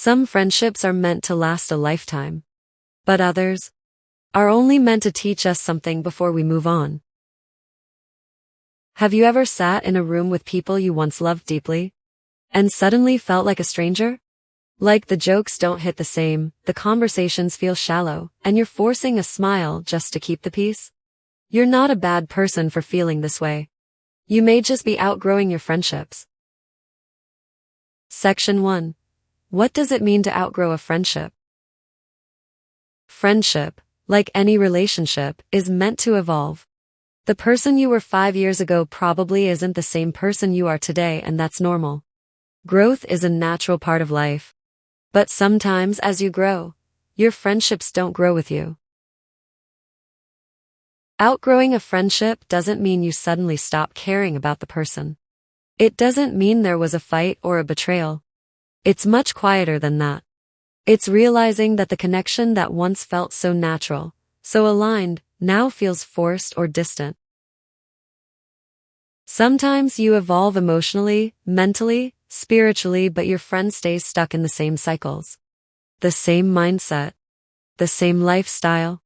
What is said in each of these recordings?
Some friendships are meant to last a lifetime, but others are only meant to teach us something before we move on. Have you ever sat in a room with people you once loved deeply and suddenly felt like a stranger? Like the jokes don't hit the same, the conversations feel shallow, and you're forcing a smile just to keep the peace? You're not a bad person for feeling this way. You may just be outgrowing your friendships. Section 1. What does it mean to outgrow a friendship? Friendship, like any relationship, is meant to evolve. The person you were 5 years ago probably isn't the same person you are today, and that's normal. Growth is a natural part of life. But sometimes as you grow, your friendships don't grow with you. Outgrowing a friendship doesn't mean you suddenly stop caring about the person. It doesn't mean there was a fight or a betrayal. It's much quieter than that. It's realizing that the connection that once felt so natural, so aligned, now feels forced or distant. Sometimes you evolve emotionally, mentally, spiritually, but your friend stays stuck in the same cycles. The same mindset. The same lifestyle.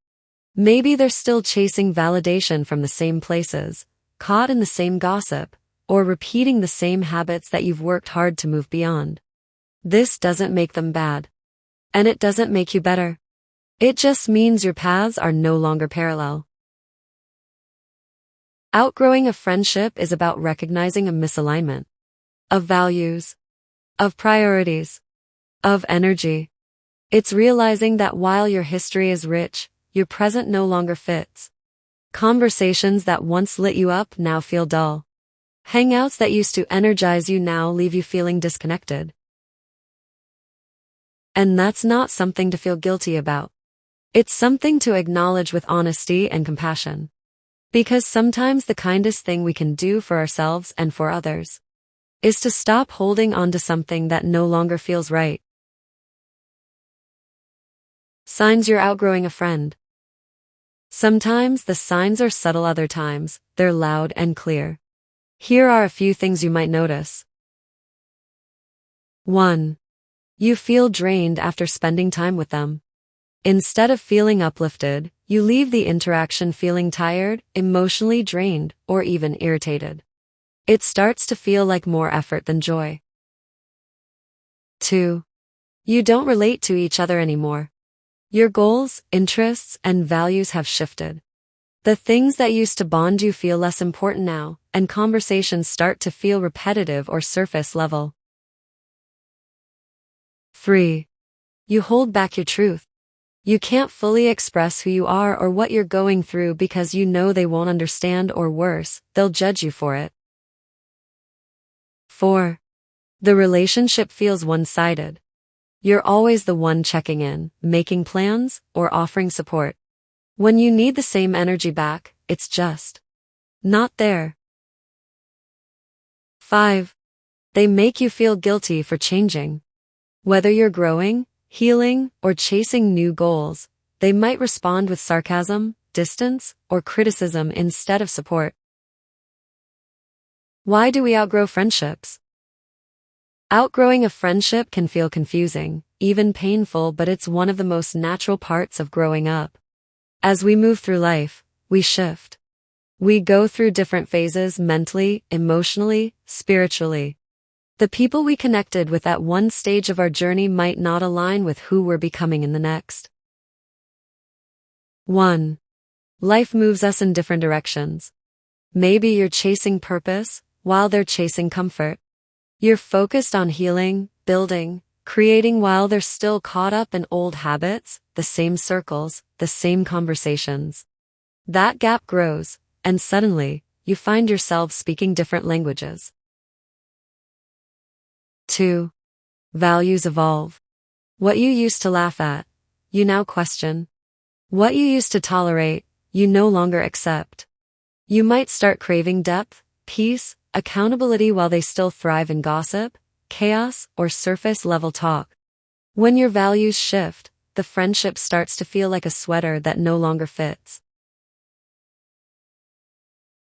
Maybe they're still chasing validation from the same places, caught in the same gossip, or repeating the same habits that you've worked hard to move beyond. This doesn't make them bad. And it doesn't make you better. It just means your paths are no longer parallel. Outgrowing a friendship is about recognizing a misalignment of values, of priorities, of energy. It's realizing that while your history is rich, your present no longer fits. Conversations that once lit you up now feel dull. Hangouts that used to energize you now leave you feeling disconnected. And that's not something to feel guilty about. It's something to acknowledge with honesty and compassion. Because sometimes the kindest thing we can do for ourselves and for others is to stop holding on to something that no longer feels right. Signs you're outgrowing a friend. Sometimes the signs are subtle, other times they're loud and clear. Here are a few things you might notice. 1. You feel drained after spending time with them. Instead of feeling uplifted, you leave the interaction feeling tired, emotionally drained, or even irritated. It starts to feel like more effort than joy. 2. You don't relate to each other anymore. Your goals, interests, and values have shifted. The things that used to bond you feel less important now, and conversations start to feel repetitive or surface level. 3. You hold back your truth. You can't fully express who you are or what you're going through because you know they won't understand, or worse, they'll judge you for it. 4. The relationship feels one-sided. You're always the one checking in, making plans, or offering support. When you need the same energy back, it's just not there. 5. They make you feel guilty for changing. Whether you're growing, healing, or chasing new goals, they might respond with sarcasm, distance, or criticism instead of support. Why do we outgrow friendships? Outgrowing a friendship can feel confusing, even painful, but it's one of the most natural parts of growing up. As we move through life, we shift. We go through different phases mentally, emotionally, spiritually. The people we connected with at one stage of our journey might not align with who we're becoming in the next. 1. Life moves us in different directions. Maybe you're chasing purpose, while they're chasing comfort. You're focused on healing, building, creating, while they're still caught up in old habits, the same circles, the same conversations. That gap grows, and suddenly, you find yourself speaking different languages. 2. Values evolve. What you used to laugh at, you now question. What you used to tolerate, you no longer accept. You might start craving depth, peace, accountability, while they still thrive in gossip, chaos, or surface-level talk. When your values shift, the friendship starts to feel like a sweater that no longer fits.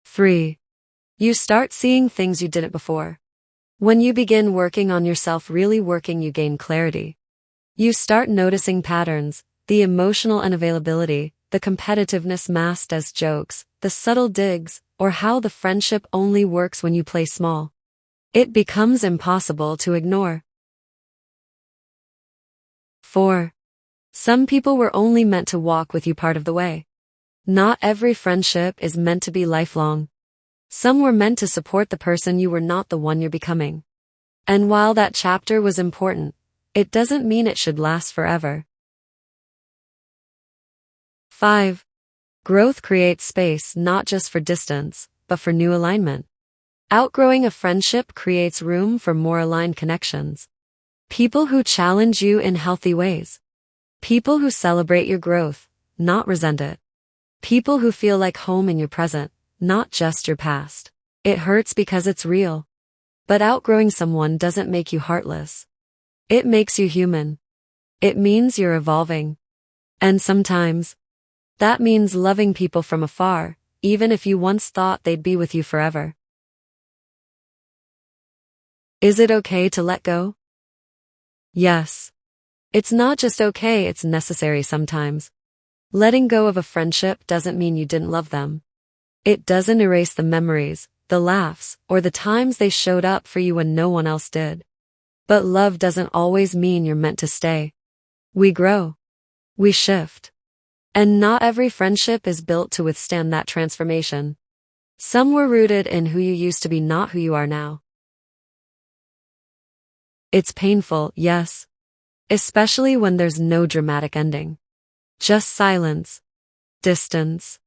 3. You start seeing things you didn't before. When you begin working on yourself, really working, you gain clarity. You start noticing patterns, the emotional unavailability, the competitiveness masked as jokes, the subtle digs, or how the friendship only works when you play small. It becomes impossible to ignore. 4. Some people were only meant to walk with you part of the way. Not every friendship is meant to be lifelong. Some were meant to support the person you were, not the one you're becoming. And while that chapter was important, it doesn't mean it should last forever. 5. Growth creates space not just for distance, but for new alignment. Outgrowing a friendship creates room for more aligned connections. People who challenge you in healthy ways. People who celebrate your growth, not resent it. People who feel like home in your present, not just your past. It hurts because it's real. But outgrowing someone doesn't make you heartless. It makes you human. It means you're evolving. And sometimes, that means loving people from afar, even if you once thought they'd be with you forever. Is it okay to let go? Yes. It's not just okay, it's necessary sometimes. Letting go of a friendship doesn't mean you didn't love them. It doesn't erase the memories, the laughs, or the times they showed up for you when no one else did. But love doesn't always mean you're meant to stay. We grow. We shift. And not every friendship is built to withstand that transformation. Some were rooted in who you used to be, not who you are now. It's painful, yes. Especially when there's no dramatic ending. Just silence. Distance.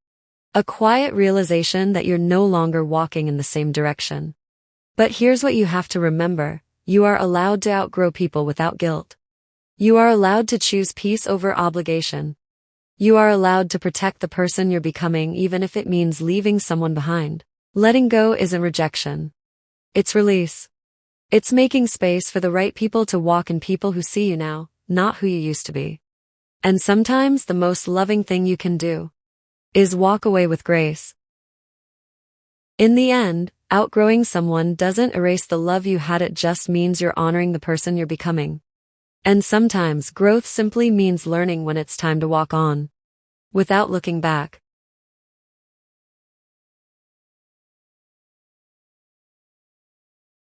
A quiet realization that you're no longer walking in the same direction. But here's what you have to remember. You are allowed to outgrow people without guilt. You are allowed to choose peace over obligation. You are allowed to protect the person you're becoming even if it means leaving someone behind. Letting go isn't rejection. It's release. It's making space for the right people to walk in, people who see you now, not who you used to be. And sometimes the most loving thing you can do is walk away with grace. In the end, outgrowing someone doesn't erase the love you had, it just means you're honoring the person you're becoming. And sometimes growth simply means learning when it's time to walk on, without looking back.